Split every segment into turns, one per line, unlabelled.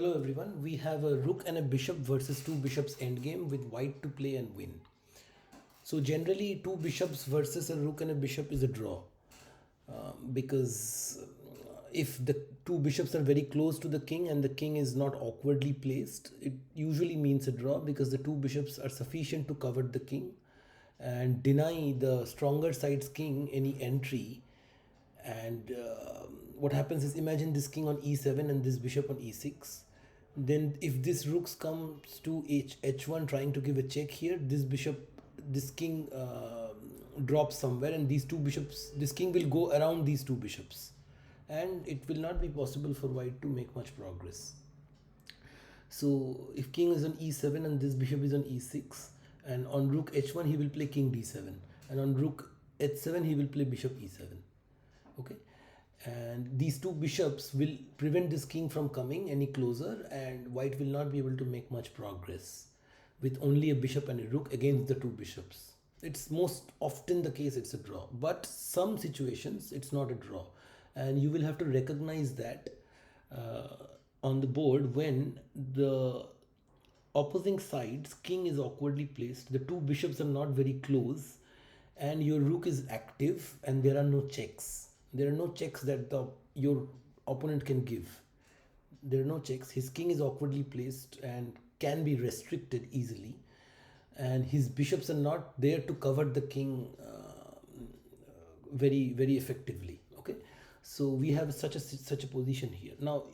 Hello everyone, we have a rook and a bishop versus two bishops endgame with white to play and win. So generally two bishops versus a rook and a bishop is a draw because if the two bishops are very close to the king and the king is not awkwardly placed, it usually means a draw because the two bishops are sufficient to cover the king and deny the stronger side's king any entry. And what happens is, imagine this king on e7 and this bishop on e6. Then if this rook comes to h1 trying to give a check here, this king drops somewhere, and this king will go around these two bishops, and it will not be possible for white to make much progress. So if king is on e7 and this bishop is on e6, and on rook h1 he will play king d7, and on rook h7 he will play bishop e7. Okay, and these two bishops will prevent this king from coming any closer, and white will not be able to make much progress with only a bishop and a rook against the two bishops. It's most often the case it's a draw, but some situations it's not a draw, and you will have to recognize that on the board when the opposing side's king is awkwardly placed, the two bishops are not very close, and your rook is active and there are no checks. There are no checks that your opponent can give. There are no checks. His king is awkwardly placed and can be restricted easily, and his bishops are not there to cover the king very effectively. Okay, so we have such a position here. Now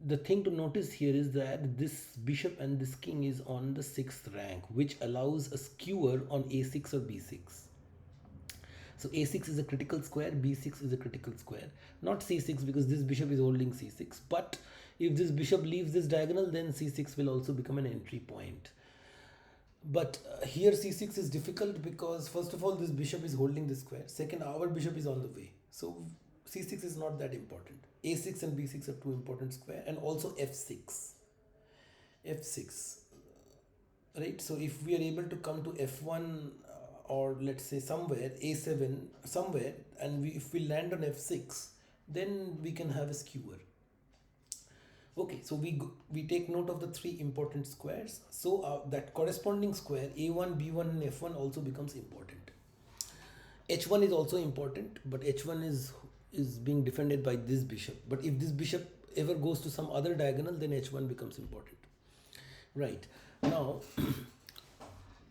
the thing to notice here is that this bishop and this king is on the 6th rank, which allows a skewer on a6 or b6. So a6 is a critical square, b6 is a critical square, not c6 because this bishop is holding c6. But if this bishop leaves this diagonal, then c6 will also become an entry point. But here c6 is difficult because first of all this bishop is holding this square. Second, our bishop is on the way. So c6 is not that important. a6 and b6 are two important square, and also f6. f6. Right? So if we are able to come to f1 or let's say somewhere a7 somewhere, and if we land on f6, then we can have a skewer. Okay, so we take note of the three important squares. So that corresponding square a1, b1 and f1 also becomes important. h1 is also important, but h1 is being defended by this bishop. But if this bishop ever goes to some other diagonal, then h1 becomes important. Right, now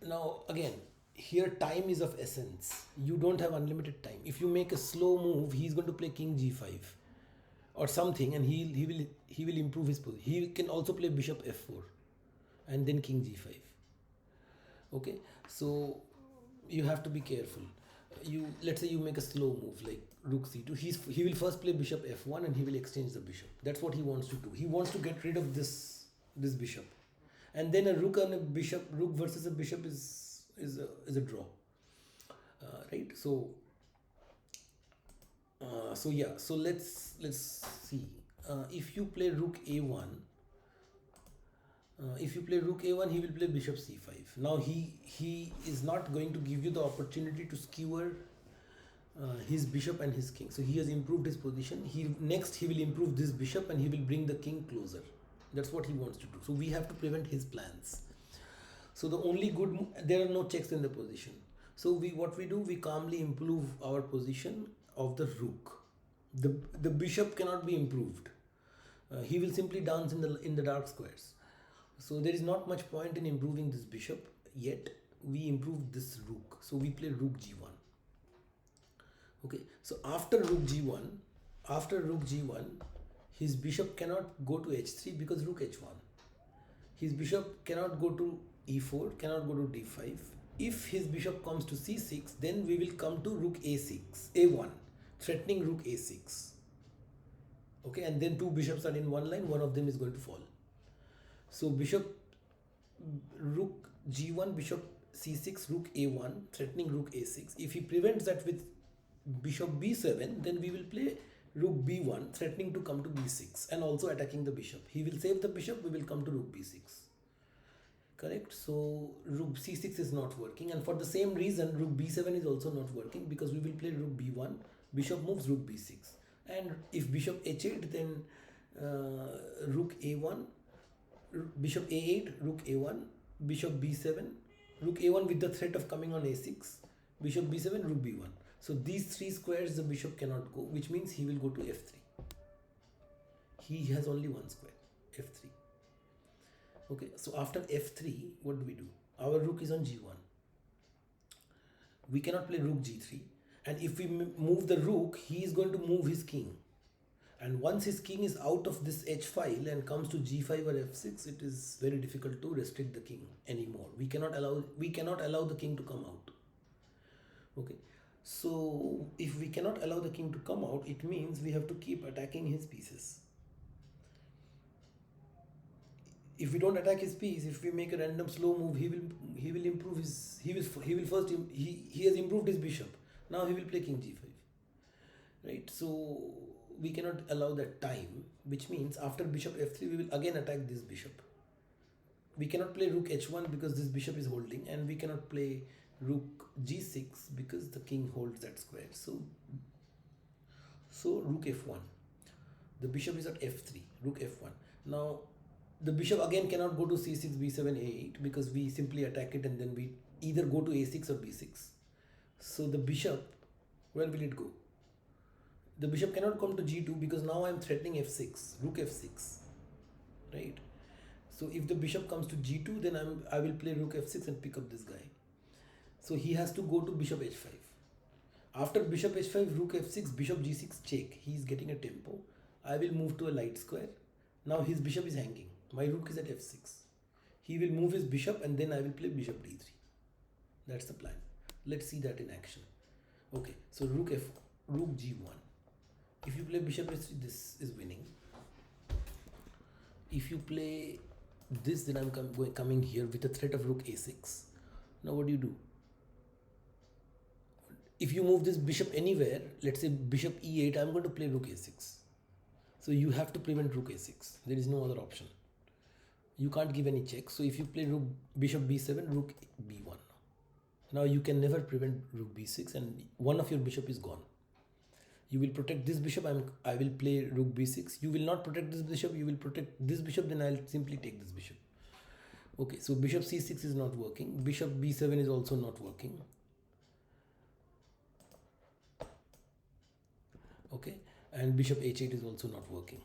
now again, here time is of essence. You don't have unlimited time. If you make a slow move, he's going to play king g5 or something, and he will improve his position. He can also play bishop f4 and then king g5. Okay, so you have to be careful. Let's say you make a slow move like rook c2. He will first play bishop f1 and he will exchange the bishop. That's what he wants to do. He wants to get rid of this bishop, and then a rook and a bishop, rook versus a bishop is a draw, right? So yeah, so let's see. If you play rook a1, he will play bishop c5. Now he is not going to give you the opportunity to skewer his bishop and his king. So he has improved his position. Next he will improve this bishop and he will bring the king closer. That's what he wants to do. So we have to prevent his plans. So the only there are no checks in the position. So we calmly improve our position of the rook. The bishop cannot be improved. He will simply dance in the dark squares. So there is not much point in improving this bishop yet. We improve this rook. So we play rook g1. Okay. So after rook g1, his bishop cannot go to h3 because rook h1. His bishop cannot go to e4, cannot go to d5. If his bishop comes to c6, then we will come to rook a1, threatening rook a6. Okay, and then two bishops are in one line, one of them is going to fall. So rook g1, bishop c6, rook a1, threatening rook a6. If he prevents that with bishop b7, then we will play rook b1, threatening to come to b6 and also attacking the bishop. He will save the bishop, we will come to rook b6. Correct? So rook c6 is not working, and for the same reason rook b7 is also not working because we will play rook b1, bishop moves rook b6, and if bishop h8, then rook a1, bishop a8, rook a1, bishop b7, rook a1 with the threat of coming on a6, bishop b7, rook b1. So these three squares the bishop cannot go, which means he will go to f3. He has only one square, f3. Okay, so after f3, what do? Our rook is on g1. We cannot play rook g3. And if we move the rook, he is going to move his king. And once his king is out of this H file and comes to G5 or F6, it is very difficult to restrict the king anymore. We cannot allow the king to come out. Okay. So if we cannot allow the king to come out, it means we have to keep attacking his pieces. If we don't attack his piece, if we make a random slow move, he will improve his he has improved his bishop. Now he will play king g5. Right? So we cannot allow that time, which means after bishop f3 we will again attack this bishop. We cannot play rook h1 because this bishop is holding, and we cannot play rook g6 because the king holds that square. So rook f1. The bishop is at f3, rook f1. Now the bishop again cannot go to c6, b7, a8 because we simply attack it and then we either go to a6 or b6. So the bishop, where will it go? The bishop cannot come to g2 because now I am threatening f6, rook f6, right? So if the bishop comes to g2, then I will play rook f6 and pick up this guy. So he has to go to bishop h5. After bishop h5, rook f6, bishop g6 check. He is getting a tempo. I will move to a light square. Now his bishop is hanging. My rook is at f6. He will move his bishop and then I will play bishop d3. That's the plan. Let's see that in action. Okay, so rook g1. If you play bishop h3, this is winning. If you play this, then I'm coming here with a threat of rook a6. Now what do? If you move this bishop anywhere, let's say bishop e8, I'm going to play rook a6. So you have to prevent rook a6. There is no other option. You can't give any check. So if you play rook bishop b7, rook b1. Now you can never prevent rook b6 and one of your bishop is gone. You will protect this bishop, I will play rook b6. You will not protect this bishop, you will protect this bishop, then I'll simply take this bishop. Okay, so bishop c6 is not working. Bishop b7 is also not working. Okay, and bishop h8 is also not working.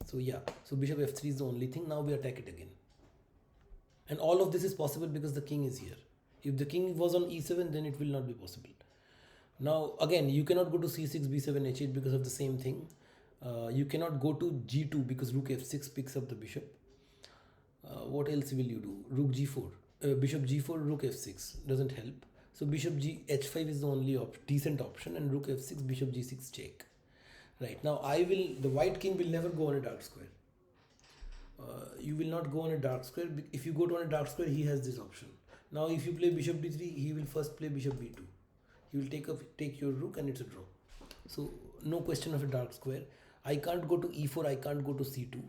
So yeah, so bishop f3 is the only thing. Now we attack it again. And all of this is possible because the king is here. If the king was on e7, then it will not be possible. Now again, you cannot go to c6, b7, h8 because of the same thing. You cannot go to g2 because rook f6 picks up the bishop. What else will you do? Rook g4, bishop g4, rook f6 doesn't help. So bishop h5 is the only decent option, and rook f6, bishop g6 check. Right, now the white king will never go on a dark square. You will not go on a dark square. If you go to on a dark square, he has this option. Now if you play bishop d3, he will first play bishop b2. He will take your rook and it's a draw. So no question of a dark square. I can't go to e4, I can't go to c2.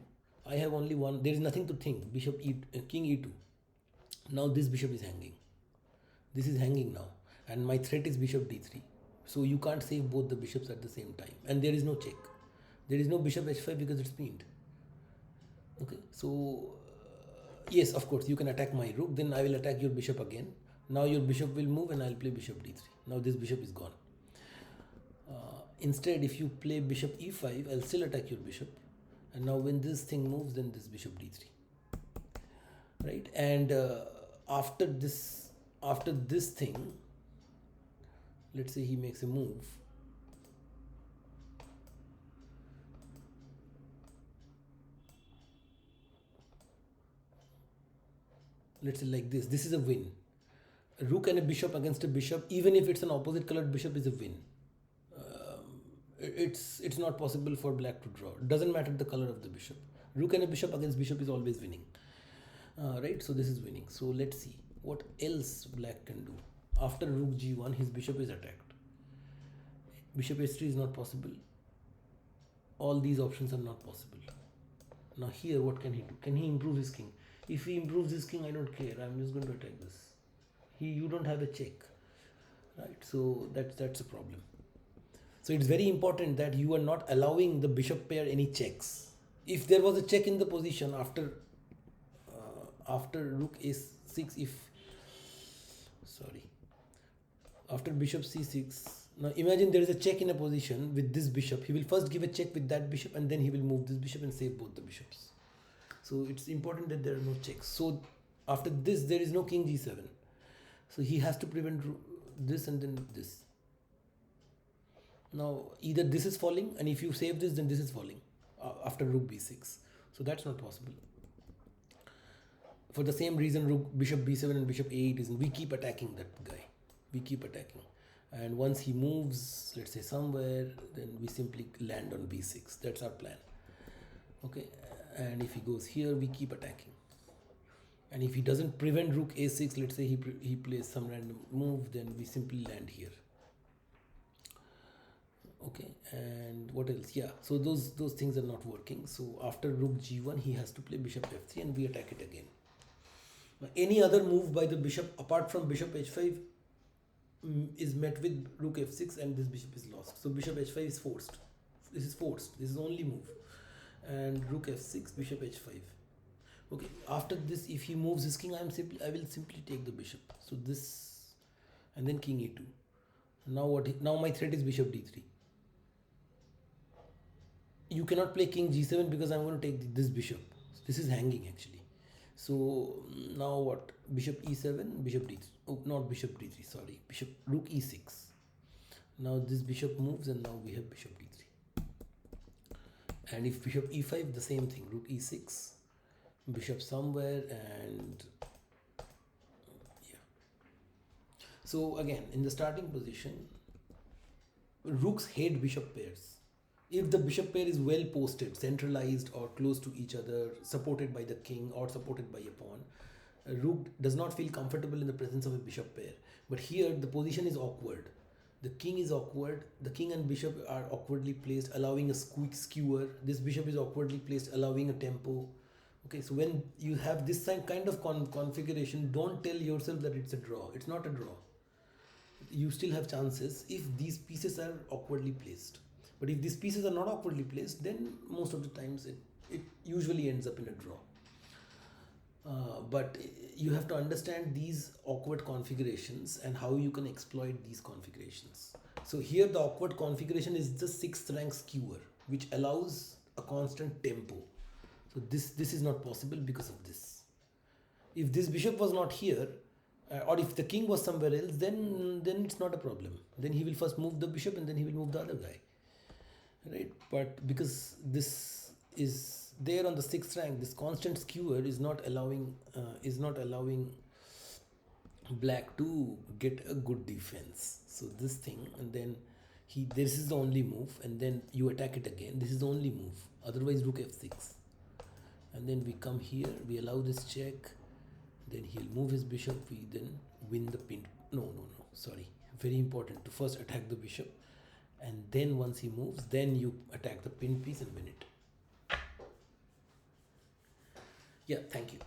I have only one, there is nothing to think. Bishop king e2. Now this bishop is hanging. This is hanging now, and my threat is bishop d3. So you can't save both the bishops at the same time, and there is no check. There is no bishop h5 because it's pinned. Okay, so yes, of course you can attack my rook, then I will attack your bishop again. Now your bishop will move and I'll play bishop d3. Now this bishop is gone. Instead, if you play bishop e5, I'll still attack your bishop, and now when this thing moves, then this bishop d3. Right, and after this thing, let's say he makes a move. Let's say like this. This is a win. A rook and a bishop against a bishop, even if it's an opposite colored bishop, is a win. It's not possible for black to draw. It doesn't matter the color of the bishop. Rook and a bishop against bishop is always winning. Right, so this is winning. So let's see what else black can do. After rook g1, his bishop is attacked. Bishop h3 is not possible. All these options are not possible. Now here, what can he do? Can he improve his king? If he improves his king, I don't care. I'm just going to attack this. You don't have a check, right? So that's a problem. So it's very important that you are not allowing the bishop pair any checks. if there was a check in the position after rook a6, if sorry, after bishop c6, now imagine there is a check in a position with this bishop. He will first give a check with that bishop and then he will move this bishop and save both the bishops. So it's important that there are no checks. So after this there is no king g7. So he has to prevent this and then this. Now either this is falling, and if you save this then this is falling after rook b6. So that's not possible. For the same reason rook bishop b7 and bishop a8 is, we keep attacking that guy. We keep attacking. And once he moves, let's say somewhere, then we simply land on b6. That's our plan. Okay, and if he goes here, we keep attacking. And if he doesn't prevent rook a6, let's say he plays some random move, then we simply land here. Okay, and what else? Yeah, so those things are not working. So after rook g1, he has to play bishop f3 and we attack it again. Now, any other move by the bishop apart from bishop h5 is met with rook f6 and this bishop is lost. So bishop h5 is forced. This is forced. This is the only move. And rook f6, bishop h5. Okay, after this, if he moves his king, I will simply take the bishop. So this, and then king e2. Now what? Now my threat is bishop d3. You cannot play king g7 because I'm going to take this bishop. This is hanging actually. So now what? Bishop e7, bishop d3. Oh, not bishop d3. Sorry, bishop rook e6. Now this bishop moves, and now we have bishop d3. And if bishop e5, the same thing. Rook e6, bishop somewhere, and yeah. So again, in the starting position, rooks hate bishop pairs. If the bishop pair is well posted, centralized or close to each other, supported by the king or supported by a pawn, a rook does not feel comfortable in the presence of a bishop pair. But here the position is awkward. The king is awkward. The king and bishop are awkwardly placed, allowing a quick skewer. This bishop is awkwardly placed, allowing a tempo. Okay, so when you have this kind of configuration, don't tell yourself that it's a draw. It's not a draw. You still have chances if these pieces are awkwardly placed. But if these pieces are not awkwardly placed, then most of the times it usually ends up in a draw. But you have to understand these awkward configurations and how you can exploit these configurations. So here the awkward configuration is the 6th rank skewer, which allows a constant tempo. So this is not possible because of this. If this bishop was not here, or if the king was somewhere else, then it's not a problem. Then he will first move the bishop and then he will move the other guy. Right, but because this is there on the 6th rank, this constant skewer is not allowing black to get a good defense. So this thing, and then this is the only move, and then you attack it again. This is the only move. Otherwise, rook f6, and then we come here. We allow this check. Then he'll move his bishop. We then win the pin. No. Sorry, very important to first attack the bishop. And then once he moves, then you attack the pin piece and win it. Yeah, thank you.